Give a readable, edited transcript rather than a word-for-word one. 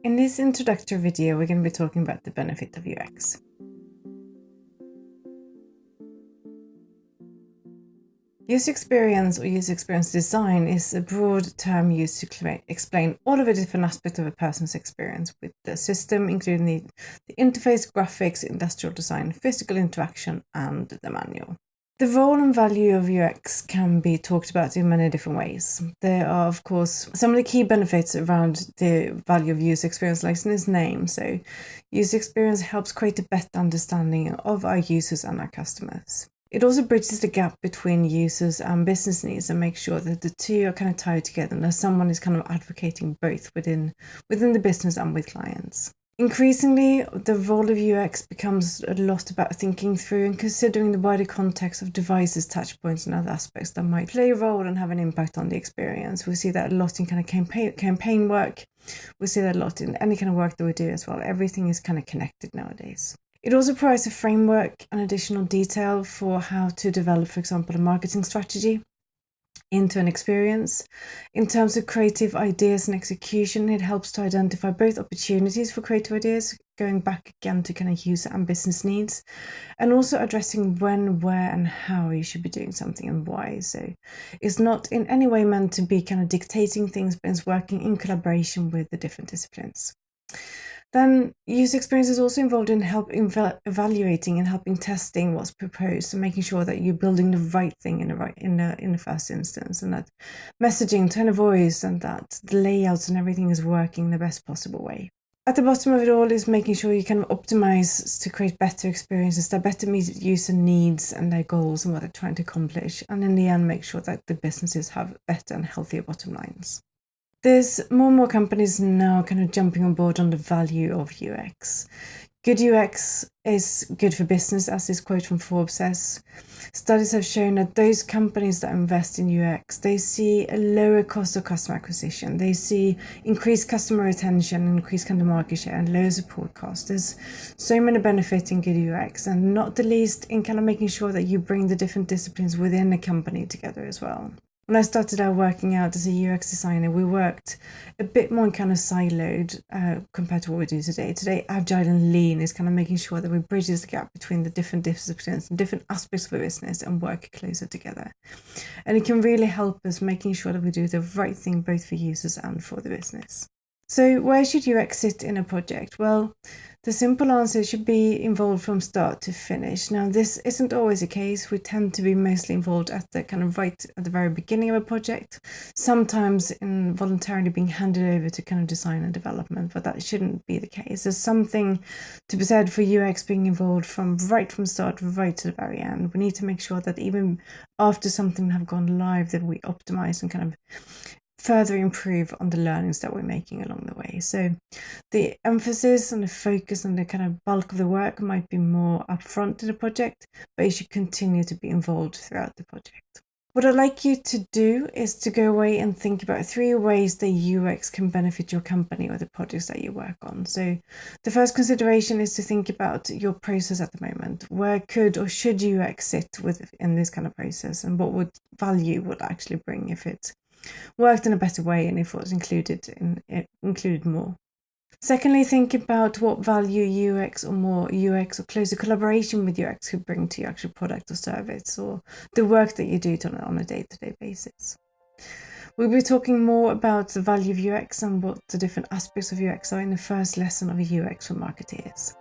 In this introductory video, we're going to be talking about the benefit of UX. User experience or user experience design is a broad term used to explain all of the different aspects of a person's experience with the system, including the interface, graphics, industrial design, physical interaction, and the manual. The role and value of UX can be talked about in many different ways. There are, of course, some of the key benefits around the value of user experience, like in its name. So, user experience helps create a better understanding of our users and our customers. It also bridges the gap between users and business needs and makes sure that the two are kind of tied together and that someone is kind of advocating both within the business and with clients. Increasingly, the role of UX becomes a lot about thinking through and considering the wider context of devices, touchpoints, and other aspects that might play a role and have an impact on the experience. We see that a lot in kind of campaign work. We see that a lot in any kind of work that we do as well. Everything is kind of connected nowadays. It also provides a framework and additional detail for how to develop, for example, a marketing strategy into an experience. In terms of creative ideas and execution, it helps to identify both opportunities for creative ideas, going back again to kind of user and business needs, and also addressing when, where, and how you should be doing something and why. So it's not in any way meant to be kind of dictating things, but it's working in collaboration with the different disciplines. Then user experience is also involved in evaluating and helping testing what's proposed and making sure that you're building the right thing in the first instance, and that messaging, tone of voice, and that the layouts and everything is working in the best possible way. At the bottom of it all is making sure you can optimize to create better experiences that better meet user needs and their goals and what they're trying to accomplish, and in the end make sure that the businesses have better and healthier bottom lines. There's more and more companies now kind of jumping on board on the value of UX. Good UX is good for business, as this quote from Forbes says. Studies have shown that those companies that invest in UX, they see a lower cost of customer acquisition. They see increased customer retention, increased kind of market share, and lower support costs. There's so many benefits in good UX, and not the least in kind of making sure that you bring the different disciplines within the company together as well. When I started out working out as a UX designer, we worked a bit more kind of siloed compared to what we do today. Today, agile and lean is kind of making sure that we bridge the gap between the different disciplines and different aspects of a business and work closer together. And it can really help us making sure that we do the right thing both for users and for the business. So where should UX sit in a project? Well, the simple answer should be involved from start to finish. Now, this isn't always the case. We tend to be mostly involved at the very beginning of a project, sometimes in voluntarily being handed over to kind of design and development, but that shouldn't be the case. There's something to be said for UX being involved from start right to the very end. We need to make sure that even after something have gone live, that we optimize and kind of further improve on the learnings that we're making along the way. So the emphasis and the focus and the kind of bulk of the work might be more upfront in the project, but you should continue to be involved throughout the project. What I'd like you to do is to go away and think about 3 ways that UX can benefit your company or the projects that you work on. So the first consideration is to think about your process at the moment. Where could or should UX sit in this kind of process, and what value would actually bring if it worked in a better way and if it was included more. Secondly, think about what value UX or closer collaboration with UX could bring to your actual product or service, or the work that you do on a day-to-day basis. We'll be talking more about the value of UX and what the different aspects of UX are in the first lesson of UX for marketeers.